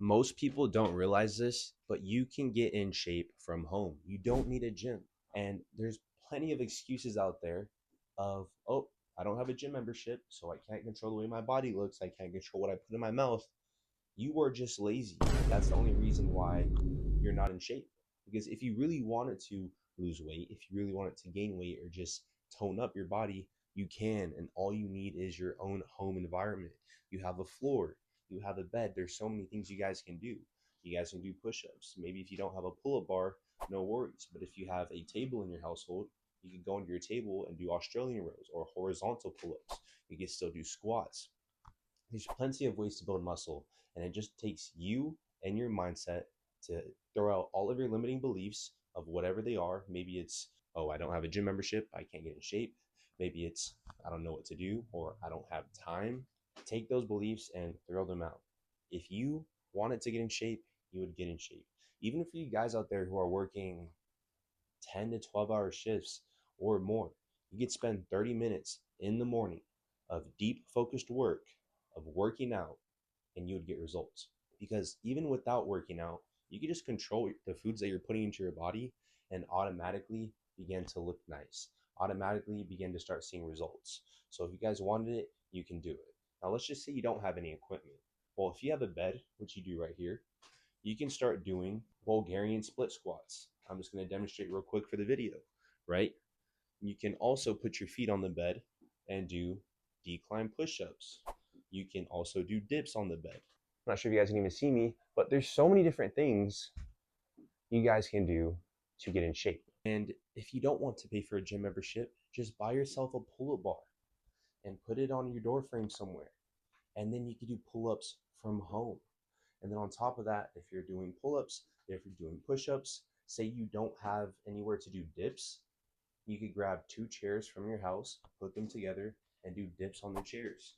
Most people don't realize this, but you can get in shape from home. You don't need a gym. And there's plenty of excuses out there of, oh, I don't have a gym membership, so I can't control the way my body looks. I can't control what I put in my mouth. You are just lazy. That's the only reason why you're not in shape. Because if you really wanted to lose weight, if you really wanted to gain weight or just tone up your body, you can. And all you need is your own home environment. You have a floor, you have a bed. There's so many things you guys can do. You guys can do push ups. Maybe if you don't have a pull up bar, no worries. But if you have a table in your household, you can go into your table and do Australian rows or horizontal pull ups. You can still do squats. There's plenty of ways to build muscle, and it just takes you and your mindset to throw out all of your limiting beliefs of whatever they are. Maybe it's, oh, I don't have a gym membership, I can't get in shape. Maybe it's, I don't know what to do, or I don't have time. Take those beliefs and throw them out. If you wanted to get in shape, you would get in shape. Even for you guys out there who are working 10 to 12-hour shifts or more, you could spend 30 minutes in the morning of deep focused work, of working out, and you would get results. Because even without working out, you can just control the foods that you're putting into your body and automatically begin to look nice, automatically begin to start seeing results. So if you guys wanted it, you can do it. Now let's just say you don't have any equipment. Well, if you have a bed, which you do right here, you can start doing Bulgarian split squats. I'm just going to demonstrate real quick for the video, right? You can also put your feet on the bed and do decline push-ups. You can also do dips on the bed. I'm not sure if you guys can even see me, but there's so many different things you guys can do to get in shape. And if you don't want to pay for a gym membership, just buy yourself a pull-up bar and put it on your door frame somewhere. And then you can do pull-ups from home. And then on top of that, if you're doing pull-ups, if you're doing push-ups, say you don't have anywhere to do dips, you could grab 2 chairs from your house, put them together, and do dips on the chairs.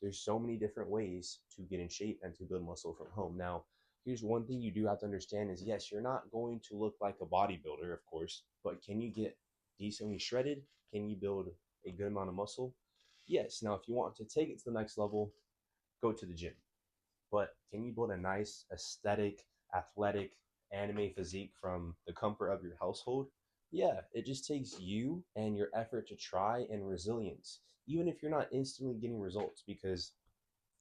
There's so many different ways to get in shape and to build muscle from home. Now, here's one thing you do have to understand is, yes, you're not going to look like a bodybuilder, of course, but can you get decently shredded? Can you build a good amount of muscle? Yes. Now, if you want to take it to the next level, go to the gym. But can you build a nice, aesthetic, athletic, anime physique from the comfort of your household? Yeah, it just takes you and your effort to try and resilience, even if you're not instantly getting results. Because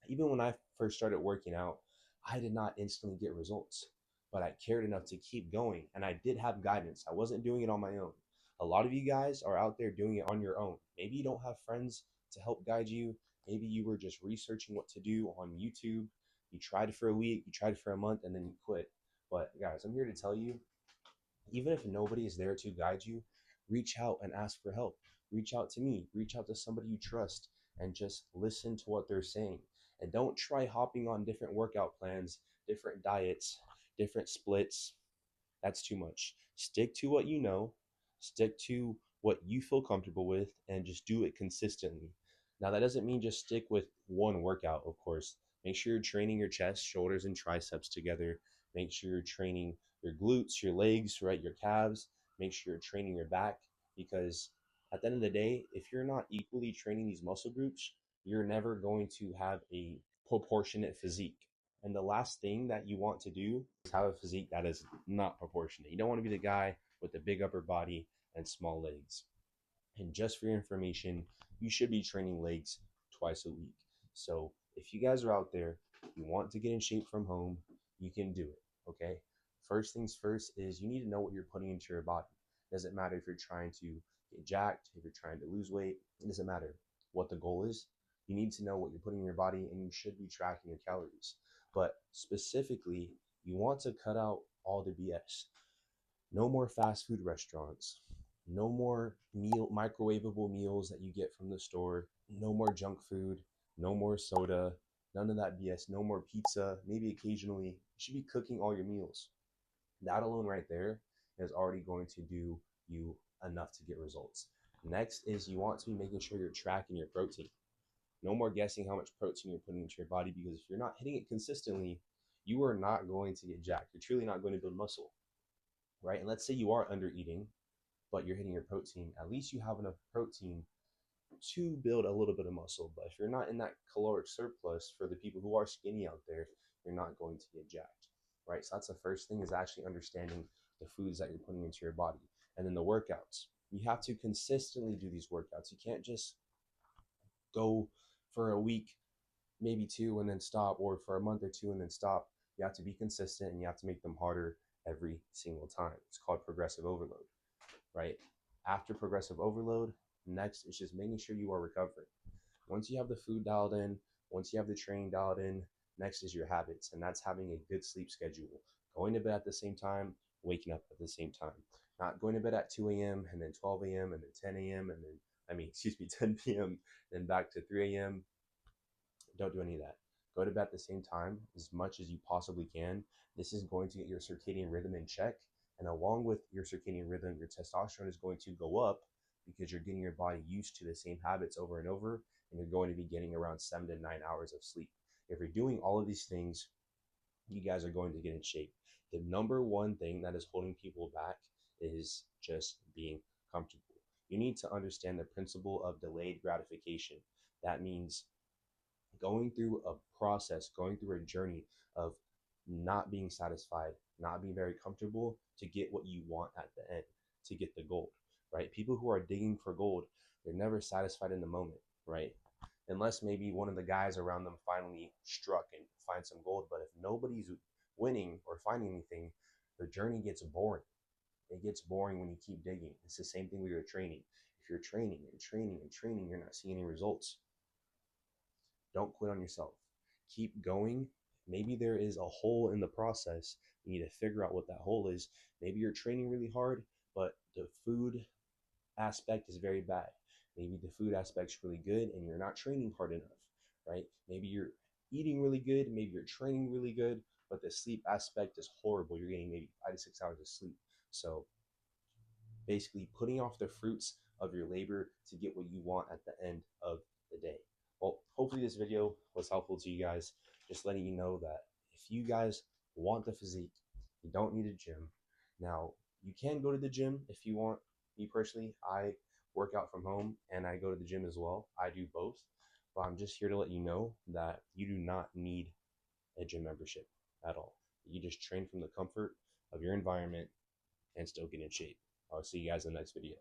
even when I first started working out, I did not instantly get results, but I cared enough to keep going. And I did have guidance. I wasn't doing it on my own. A lot of you guys are out there doing it on your own. Maybe you don't have friends to help guide you. Maybe you were just researching what to do on YouTube. You tried for a week, you tried for a month, and then you quit. But guys, I'm here to tell you, even if nobody is there to guide you, reach out and ask for help. Reach out to me, reach out to somebody you trust, and just listen to what they're saying. And don't try hopping on different workout plans, different diets, different splits. That's too much. Stick to what you know, stick to what you feel comfortable with, and just do it consistently. Now, that doesn't mean just stick with one workout, of course. Make sure you're training your chest, shoulders, and triceps together. Make sure you're training your glutes, your legs, right, your calves. Make sure you're training your back, because at the end of the day, if you're not equally training these muscle groups, you're never going to have a proportionate physique. And the last thing that you want to do is have a physique that is not proportionate. You don't want to be the guy with the big upper body and small legs. And just for your information, you should be training legs twice a week. So if you guys are out there, you want to get in shape from home, you can do it, okay? First things first is you need to know what you're putting into your body. It doesn't matter if you're trying to get jacked, if you're trying to lose weight, it doesn't matter what the goal is. You need to know what you're putting in your body, and you should be tracking your calories. But specifically, you want to cut out all the BS. No more fast food restaurants. No more microwavable meals that you get from the store. No more junk food. No more soda. None of that BS. No more pizza. Maybe occasionally. You should be cooking all your meals. That alone right there is already going to do you enough to get results. Next is you want to be making sure you're tracking your protein. No more guessing how much protein you're putting into your body, because if you're not hitting it consistently, you are not going to get jacked. You're truly not going to build muscle, right? And let's say you are under eating, but you're hitting your protein. At least you have enough protein to build a little bit of muscle. But if you're not in that caloric surplus, for the people who are skinny out there, you're not going to get jacked, right? So that's the first thing, is actually understanding the foods that you're putting into your body. And then the workouts. You have to consistently do these workouts. You can't just go for a week, maybe two, and then stop, or for a month or two and then stop. You have to be consistent and you have to make them harder every single time. It's called progressive overload, right? After progressive overload, next is just making sure you are recovering. Once you have the food dialed in, once you have the training dialed in, next is your habits, and that's having a good sleep schedule. Going to bed at the same time, waking up at the same time. Not going to bed at 2 a.m. and then 12 a.m. and then 10 a.m. and then, 10 p.m., then back to 3 a.m. Don't do any of that. Go to bed at the same time as much as you possibly can. This is going to get your circadian rhythm in check. And along with your circadian rhythm, your testosterone is going to go up because you're getting your body used to the same habits over and over. And you're going to be getting around 7 to 9 hours of sleep. If you're doing all of these things, you guys are going to get in shape. The number one thing that is holding people back is just being comfortable. You need to understand the principle of delayed gratification. That means going through a process, going through a journey of not being satisfied, not being very comfortable to get what you want at the end, to get the gold, right? People who are digging for gold, they're never satisfied in the moment, right? Unless maybe one of the guys around them finally struck and find some gold. But if nobody's winning or finding anything, the journey gets boring. It gets boring when you keep digging. It's the same thing with your training. If you're training and training and training, you're not seeing any results. Don't quit on yourself. Keep going. Maybe there is a hole in the process. You need to figure out what that hole is. Maybe you're training really hard, but the food aspect is very bad. Maybe the food aspect's really good and you're not training hard enough, right? Maybe you're eating really good, maybe you're training really good, but the sleep aspect is horrible. You're getting maybe 5 to 6 hours of sleep. So basically putting off the fruits of your labor to get what you want at the end of the day. Well, hopefully this video was helpful to you guys. Just letting you know that if you guys want the physique, you don't need a gym. Now, you can go to the gym if you want. Me personally, I work out from home and I go to the gym as well. I do both. But I'm just here to let you know that you do not need a gym membership at all. You just train from the comfort of your environment and still get in shape. I'll see you guys in the next video.